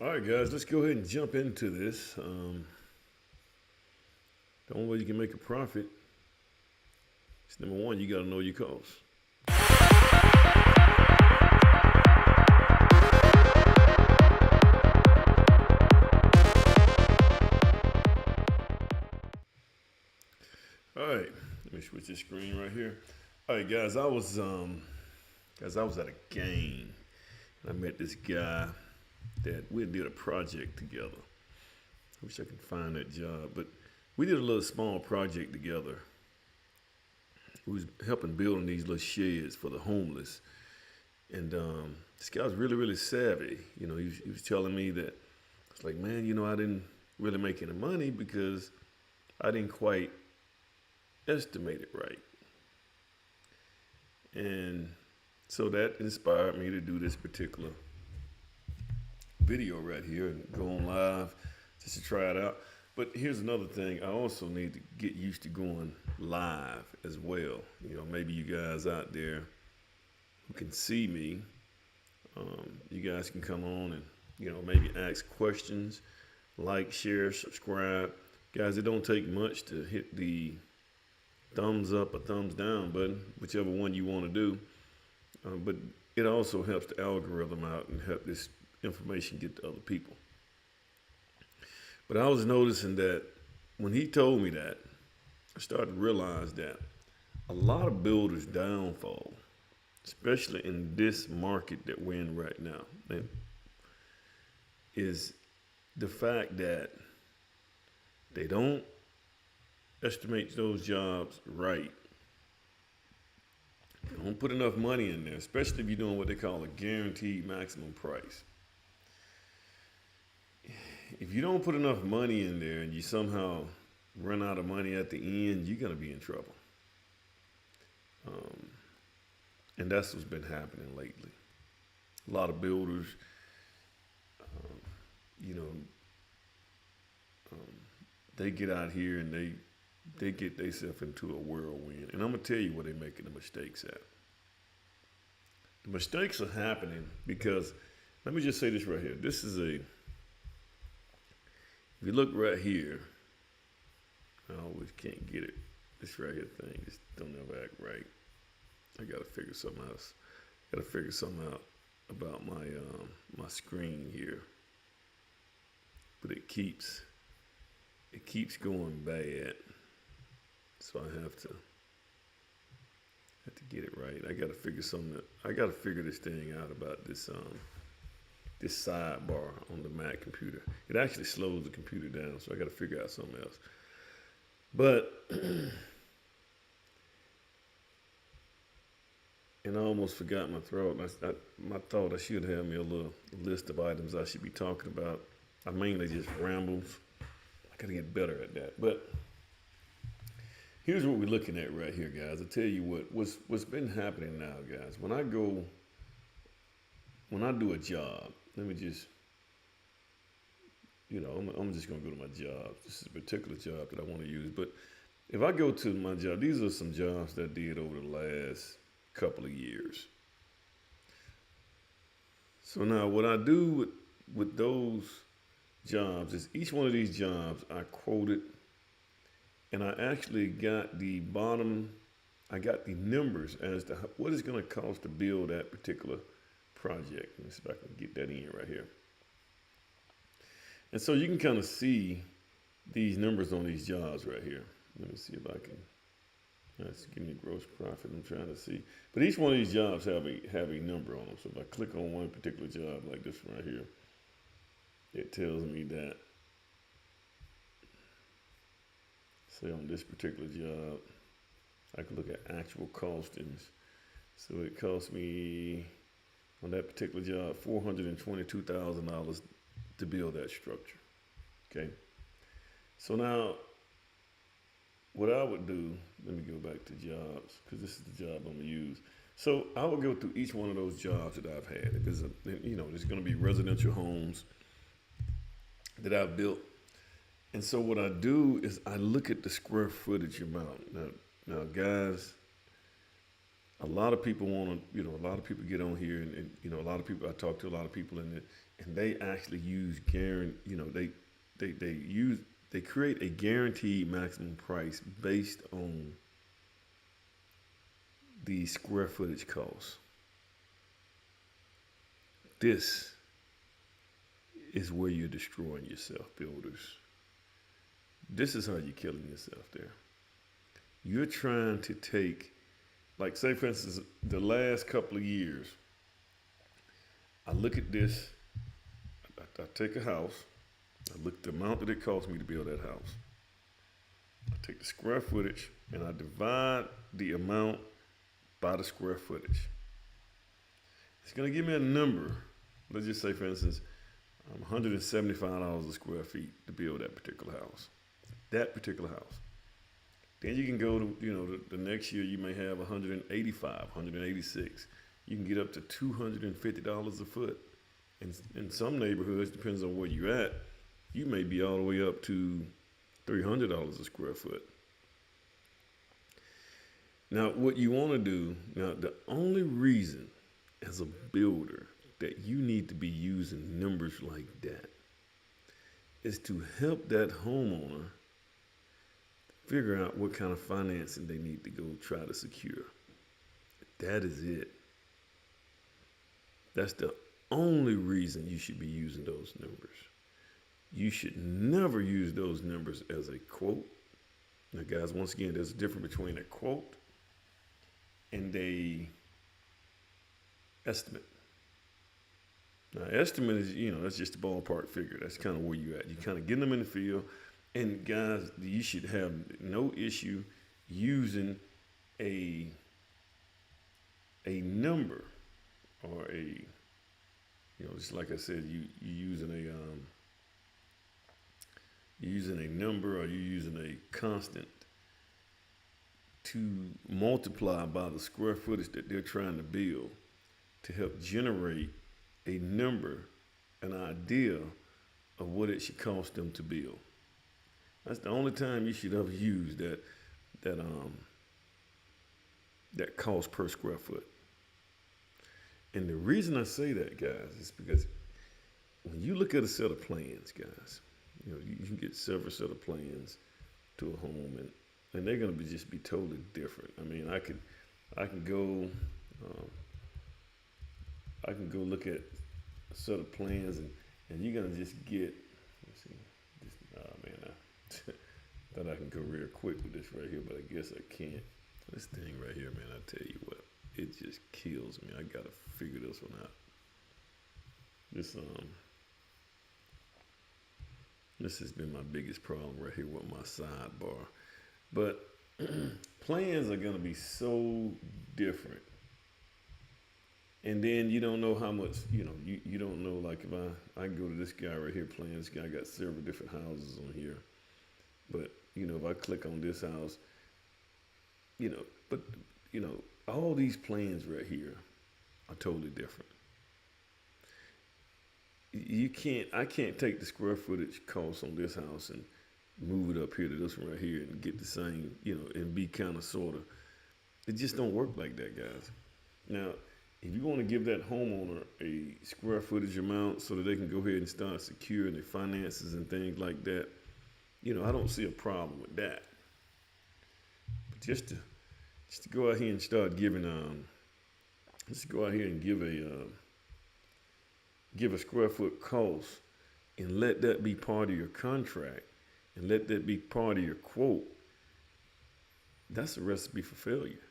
All right, guys, let's go ahead and jump into this. The only way you can make a profit is number one, you got to know your costs. All right, let me switch this screen right here. All right, guys, I was at a game and I met this guy that we did a project together. I wish I could find that job, but we did a little small project together. We was helping building these little sheds for the homeless, and this guy was really, really savvy. He was telling me that it's like, man, I didn't really make any money because I didn't quite estimate it right, and so that inspired me to do this particular video right here and go on live just to try it out. But here's another thing. I also need to get used to going live as well. Maybe you guys out there who can see me, you guys can come on and, maybe ask questions, like, share, subscribe. Guys, it don't take much to hit the thumbs up or thumbs down button, whichever one you want to do. But it also helps the algorithm out and help this information get to other people. But I was noticing that when he told me that, I started to realize that a lot of builders' downfall, especially in this market that we're in right now, is the fact that they don't estimate those jobs right. They don't put enough money in there, especially if you're doing what they call a guaranteed maximum price. If you don't put enough money in there and you somehow run out of money at the end, you're going to be in trouble. And that's what's been happening lately. A lot of builders, you know, they get out here and they get themselves into a whirlwind. And I'm going to tell you where they're making the mistakes at. The mistakes are happening because, let me just say this right here. If you look right here, I always can't get it. This right here thing just don't ever act right. I gotta figure something else. Gotta figure something out about my screen here. But it keeps going bad. So I have to get it right. I gotta figure this thing out about this sidebar on the Mac computer. It actually slows the computer down, so I got to figure out something else. But, and I almost forgot my thought. My thought, I should have me a little list of items I should be talking about. I mainly just rambles. I got to get better at that. But here's what we're looking at right here, guys. I'll tell you what's been happening now, guys. When I do a job, let me just, I'm just going to go to my job. This is a particular job that I want to use. But if I go to my job, these are some jobs that I did over the last couple of years. So now what I do with those jobs is each one of these jobs I quoted, and I actually got the numbers as to what it's going to cost to build that particular project. Let me see if I can get that in right here. And so you can kind of see these numbers on these jobs right here. Let me see if I can. That's give me gross profit. I'm trying to see. But each one of these jobs have a number on them. So if I click on one particular job like this one right here, it tells me that, say on this particular job, I can look at actual costings. So it cost me, on that particular job, $422,000 to build that structure. Okay. So now, what I would do, let me go back to jobs, because this is the job I'm gonna use. So I would go through each one of those jobs that I've had. If there's gonna be residential homes that I've built. And so what I do is I look at the square footage amount. Now guys, a lot of people want to, a lot of people get on here and a lot of people, I talk to a lot of people and they actually use they create a guaranteed maximum price based on the square footage cost. This is where you're destroying yourself, builders. This is how you're killing yourself there. You're trying to take, like, say, for instance, the last couple of years, I look at this, I take a house, I look at the amount that it cost me to build that house. I take the square footage and I divide the amount by the square footage. It's going to give me a number. Let's just say, for instance, $175 a square feet to build that particular house. That particular house. Then you can go to, the next year you may have 185, 186. You can get up to $250 a foot. In some neighborhoods, depends on where you're at, you may be all the way up to $300 a square foot. Now, what you want to do, the only reason as a builder that you need to be using numbers like that is to help that homeowner figure out what kind of financing they need to go try to secure. That is it. That's the only reason you should be using those numbers. You should never use those numbers as a quote. Now, guys, once again, there's a difference between a quote and a estimate. Now, estimate is, that's just a ballpark figure. That's kind of where you're at. You kind of get them in the field. And guys, you should have no issue using a number or just like I said, you using a number or you're using a constant to multiply by the square footage that they're trying to build to help generate a number, an idea of what it should cost them to build. That's the only time you should ever use that cost per square foot. And the reason I say that, guys, is because when you look at a set of plans, guys, you can get several set of plans to a home, and they're going to just be totally different. I mean, I can go look at a set of plans, and you're going to just get. Let's see, thought I can go real quick with this right here, but I guess I can't. This thing right here, man, I tell you what, it just kills me. I gotta figure this one out. This has been my biggest problem right here with my sidebar. But plans are gonna be so different. And then you don't know how much, you don't know, like if I can go to this guy right here playing, this guy got several different houses on here. But, if I click on this house, all these plans right here are totally different. I can't take the square footage cost on this house and move it up here to this one right here and get the same, and be kind of sort of. It just don't work like that, guys. Now, if you want to give that homeowner a square footage amount so that they can go ahead and start securing their finances and things like that, I don't see a problem with that. But just to go out here and start giving, just go out here and give a square foot cost and let that be part of your contract and let that be part of your quote, that's a recipe for failure.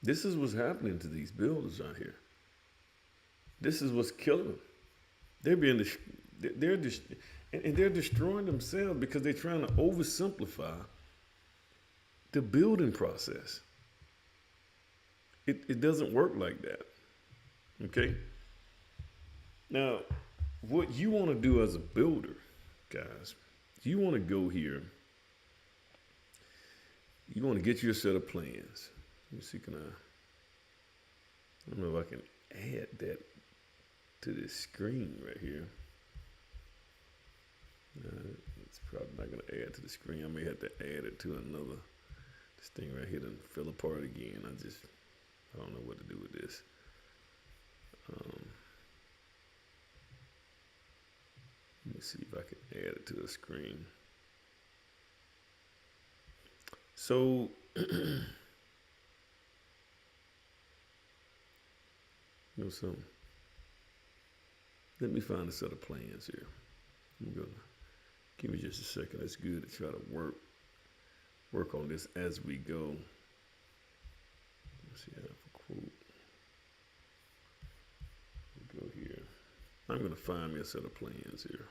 This is what's happening to these builders out here. This is what's killing them. They're destroying themselves because they're trying to oversimplify the building process. It doesn't work like that. Okay? Now, what you want to do as a builder, guys, you want to go here. You want to get you a set of plans. Let me see, I don't know if I can add that to this screen right here. It's probably not going to add to the screen. I may have to add it to another. This thing right here done fell apart again. I don't know what to do with this. see if I can add it to the screen. So, you know something? Let me find a set of plans here. I'm gonna give me just a second. It's good to try to work on this as we go. Let's see, I have a quote. Go here. I'm gonna find me a set of plans here.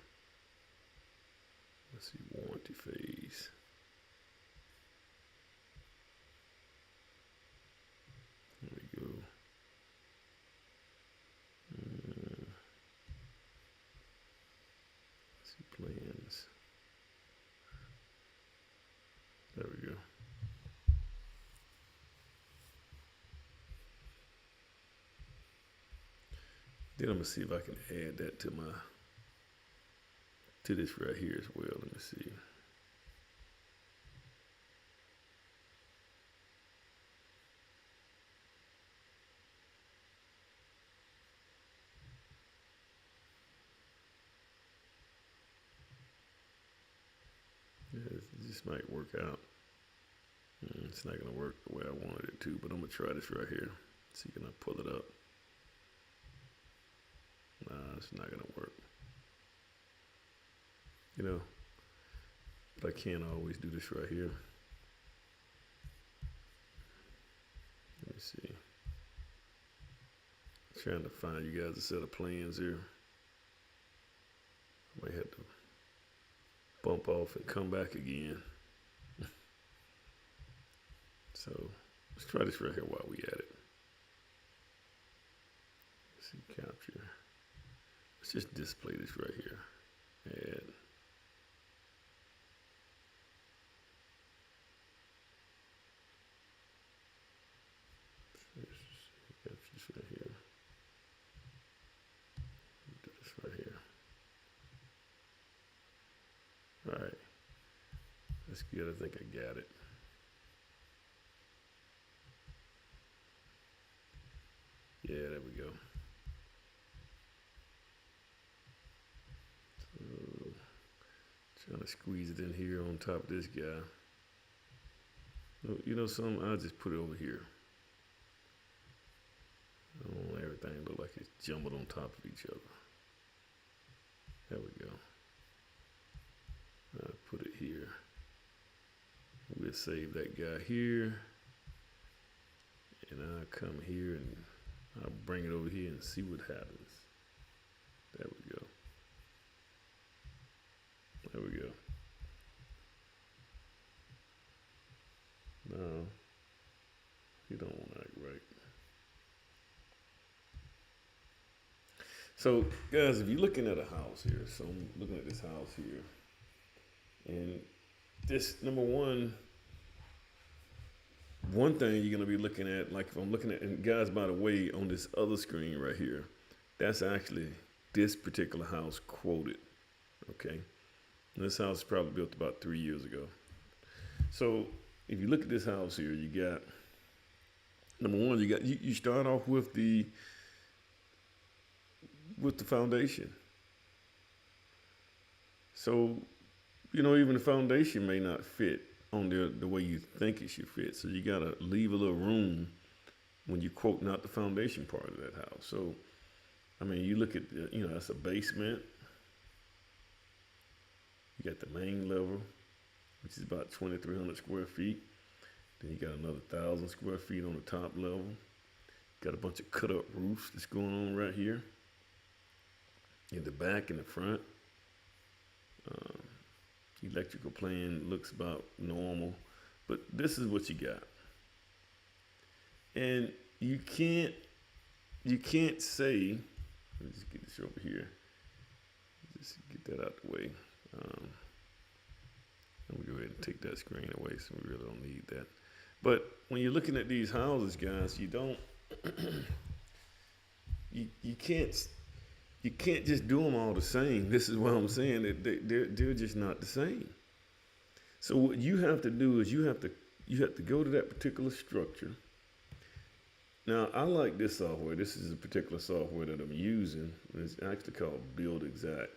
Let's see, warranty phase. There we go. Let's see, plans. There we go. Then I'm gonna see if I can add that to this right here as well. Let me see. Yeah, this might work out. It's not gonna work the way I wanted it to, but I'm gonna try this right here. See, can I pull it up? Nah, it's not gonna work. You know, but I can't always do this right here. Let me see. I'm trying to find you guys a set of plans here. I might have to bump off and come back again. So let's try this right here while we at it. Let's see, capture. Let's just display this right here. Add. Capture this right here. Do this right here. All right. That's good. I think I got it. Yeah, there we go. So, trying to squeeze it in here on top of this guy. You know something? I'll just put it over here. I don't want everything to look like it's jumbled on top of each other. There we go. I'll put it here. We'll save that guy here. And I'll come here and I'll bring it over here and see what happens. There we go. There we go. No, you don't want to act right. So, guys, if you're looking at a house here, so I'm looking at this house here, and this, number one thing you're going to be looking at, like if I'm looking at, and guys, by the way, on this other screen right here, that's actually this particular house quoted, okay? And this house was probably built about 3 years ago. So if you look at this house here, you got, number one, you start off with the foundation. So, you know, even the foundation may not fit on the way you think it should fit. So you gotta leave a little room when you're quoting out the foundation part of that house. So, I mean, you look at, you know, that's a basement. You got the main level, which is about 2,300 square feet. Then you got another 1,000 square feet on the top level. Got a bunch of cut-up roofs that's going on right here. In the back and the front. Electrical plan looks about normal, but this is what you got. And you can't say, let me just get this over here. Just get that out the way. I'm gonna go ahead and take that screen away, so we really don't need that. But when you're looking at these houses, guys, you don't, you can't just do them all the same. This is what I'm saying. They're just not the same. So what you have to do is you have to go to that particular structure. Now, I like this software. This is a particular software that I'm using. It's actually called Build Exact.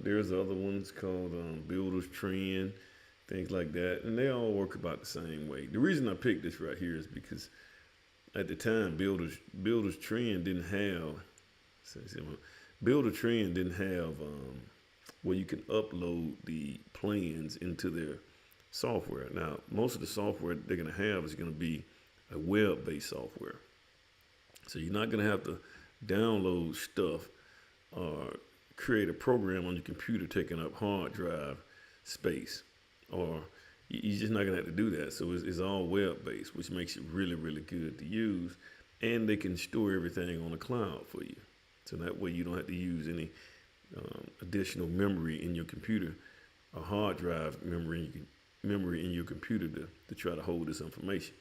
There's other ones called Builders Trend, things like that, and they all work about the same way. The reason I picked this right here is because at the time, Builders Trend didn't have Builder Trend didn't have where you can upload the plans into their software. Now, most of the software they're going to have is going to be a web-based software. So you're not going to have to download stuff or create a program on your computer taking up hard drive space, or you're just not going to have to do that. So it's all web-based, which makes it really, really good to use. And they can store everything on the cloud for you. So that way you don't have to use any additional memory in your computer, a hard drive memory in your computer to try to hold this information.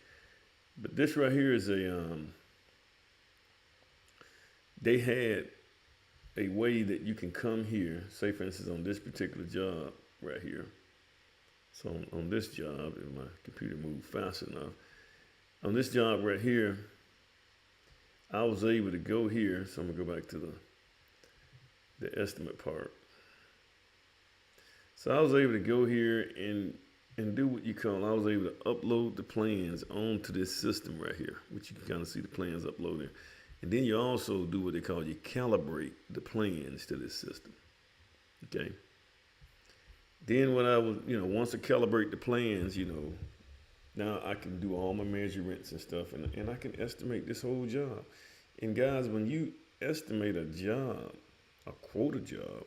But this right here is they had a way that you can come here, say for instance on this particular job right here. So on this job, if my computer moved fast enough, on this job right here, I was able to go here. So I'm gonna go back to the estimate part. So I was able to go here and do what you call, I was able to upload the plans onto this system right here, which you can kind of see the plans uploading. And then you also do what they call, you calibrate the plans to this system. Okay. Then when I was, once I calibrate the plans, now I can do all my measurements and stuff, and I can estimate this whole job. And guys, when you estimate a job, a quota job,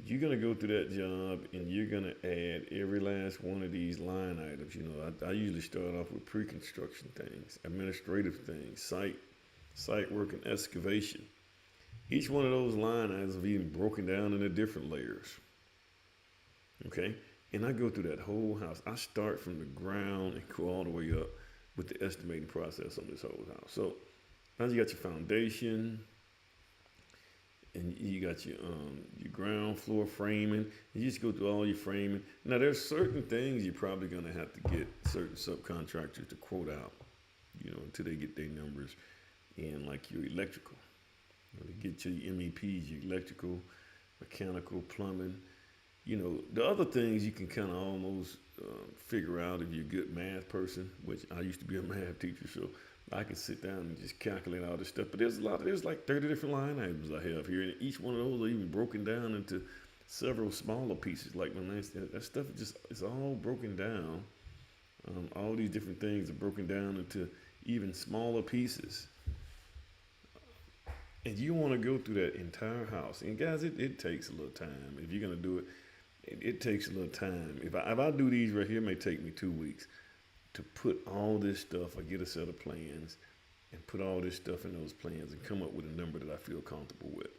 you're gonna go through that job and you're gonna add every last one of these line items. I usually start off with pre-construction things, administrative things, site work and excavation. Each one of those line items are even broken down into different layers. Okay? And I go through that whole house. I start from the ground and go all the way up with the estimating process on this whole house. So now you got your foundation, and you got your ground floor framing. You just go through all your framing. Now there's certain things you're probably gonna have to get certain subcontractors to quote out, until they get their numbers in, like your electrical. To get your MEPs, your electrical, mechanical, plumbing. The other things you can kind of almost figure out if you're a good math person, which I used to be a math teacher, so I can sit down and just calculate all this stuff. But there's like 30 different line items I have here, and each one of those are even broken down into several smaller pieces. Like when that stuff it's all broken down. All these different things are broken down into even smaller pieces. And you want to go through that entire house. And guys, it takes a little time. If you're gonna do it, it takes a little time. If I do these right here, it may take me 2 weeks to put all this stuff. I get a set of plans and put all this stuff in those plans and come up with a number that I feel comfortable with.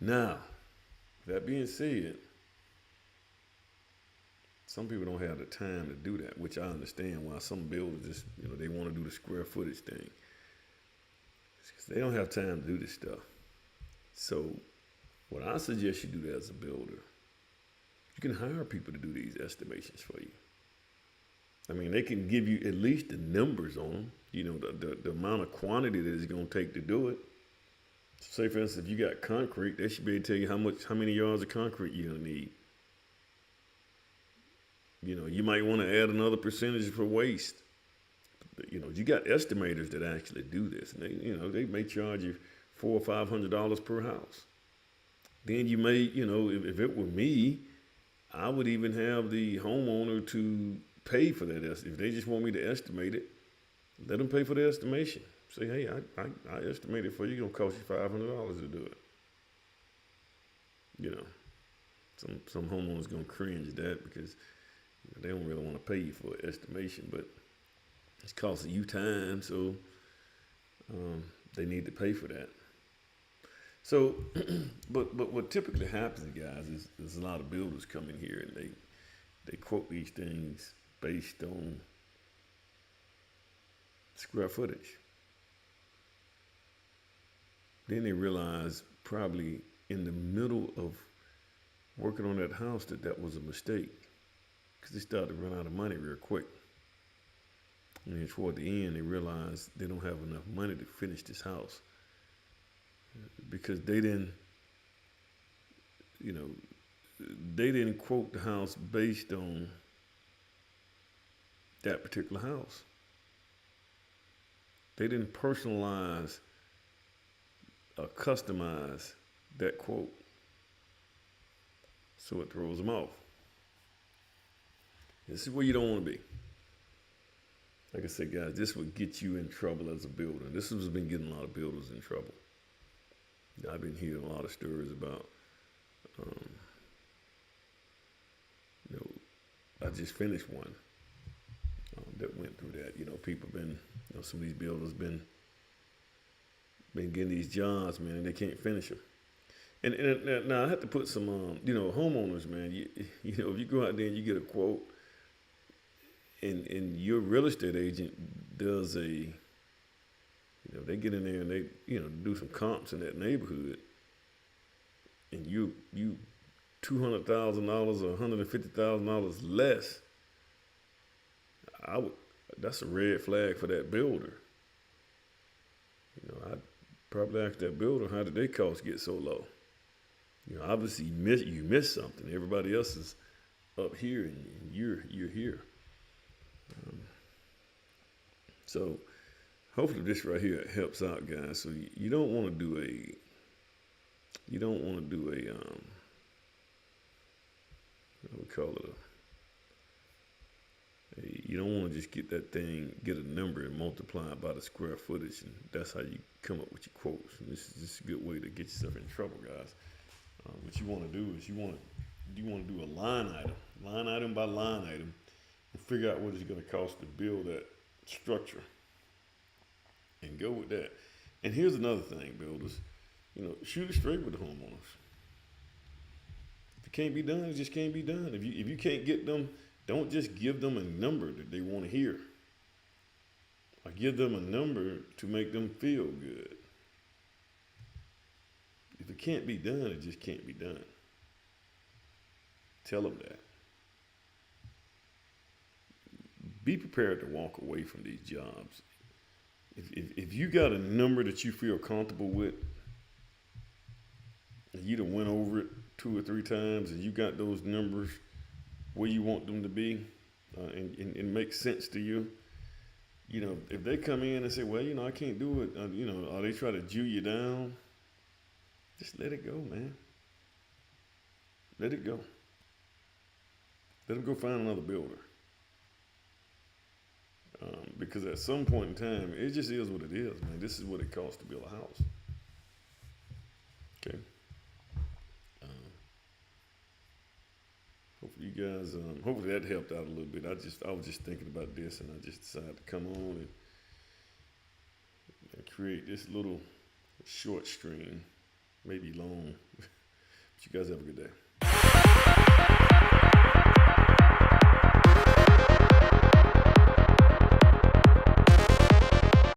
Now, that being said, some people don't have the time to do that, which I understand why some builders just, they want to do the square footage thing. They don't have time to do this stuff. So what I suggest you do as a builder, you can hire people to do these estimations for you. I mean, they can give you at least the numbers on them, the amount of quantity that it's going to take to do it. So say, for instance, if you got concrete, they should be able to tell you how many yards of concrete you're going to need. You might want to add another percentage for waste. You got estimators that actually do this, and they may charge you $400 or $500 per house. Then you may, if it were me, I would even have the homeowner to pay for that. If they just want me to estimate it, let them pay for the estimation. Say, hey, I estimate it for you. It's gonna cost you $500 to do it. Some homeowners gonna cringe at that because they don't really want to pay you for an estimation, but it's costing you time, so they need to pay for that. So, but what typically happens, guys, is there's a lot of builders come in here and they quote these things based on square footage. Then they realize probably in the middle of working on that house that was a mistake, because they started to run out of money real quick. And then toward the end, they realize they don't have enough money to finish this house. because you know, they didn't quote the house based on that particular house. They didn't personalize or customize that quote, so it throws them off. This is where you don't want to be. Like I said, guys, this would get you in trouble as a builder. This has been getting a lot of builders in trouble. I've been hearing a lot of stories about, um, you know, I just finished one that went through that. You know, people been, you know, some of these builders been getting these jobs, man, and they can't finish them. And now I have to put some, you know, homeowners, man. You know, if you go out there and you get a quote, and your real estate agent does you know, they get in there and they, you know, do some comps in that neighborhood, and you $200,000 or $150,000 less, that's a red flag for that builder. You know, I'd probably ask that builder, how did their costs get so low? You know, obviously you missed something. Everybody else is up here, and you're here. So hopefully this right here helps out, guys. So you don't want to do what we call it you don't want to just get that thing, get a number and multiply it by the square footage, and that's how you come up with your quotes. And this is just a good way to get yourself in trouble, guys. What you want to do is you want to do a line item by line item, and figure out what it's going to cost to build that structure, and go with that. And here's another thing, builders. You know, shoot it straight with the homeowners. If it can't be done, it just can't be done. If you can't get them, don't just give them a number that they want to hear. Or give them a number to make them feel good. If it can't be done, it just can't be done. Tell them that. Be prepared to walk away from these jobs. If you got a number that you feel comfortable with, and you done went over it 2 or 3 times, and you got those numbers where you want them to be, and makes sense to you, you know, if they come in and say, well, you know, I can't do it, you know, or they try to Jew you down, just let it go, man. Let it go. Let them go find another builder. Because at some point in time, it just is what it is, man. This is what it costs to build a house. Okay. Hopefully you guys, hopefully that helped out a little bit. I was just thinking about this, and I just decided to come on and create this little short stream, maybe long. But you guys have a good day.